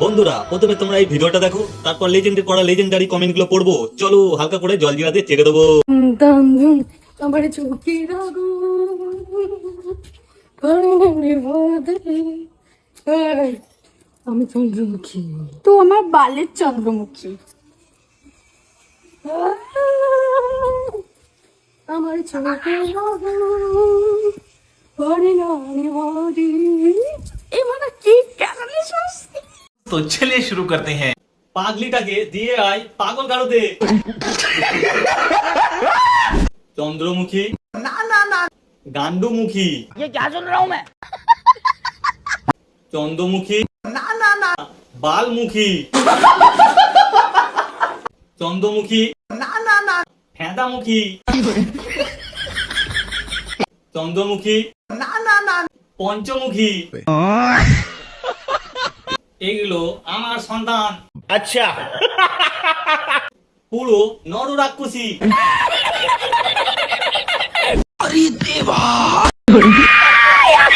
বন্ধুরা প্রথমে তোমরা এই ভিডিওটা দেখো, তারপর লেজেন্ডের করা লেজেন্ডারি কমেন্ট গুলো পড়বো। চলো হালকা করে জল জিরাতে চেড়ে দেবো। আমার চোখের আমি চন্দ্রমুখী, তো আমার বালের চন্দ্রমুখী। আমার চোখের এই মানে কি কেন শুনছি। तो चलिए शुरू करते हैं। পাগলিটাকে দিয়ে আয় পাগল গাড়োতে। চন্দ্রমুখী ना ना ना গান্ডুমুখী, ये क्या सुन रहा हूँ मैं? চন্দ্রমুখী ना ना ना বালমুখী, চন্দ্রমুখী ना ना ना ফেঁদামুখী, চন্দ্রমুখী ना না না পঞ্চমুখী। এগুলো আমার সন্তান। अच्छा পুরো নর রাক্ষসী। अरे देवा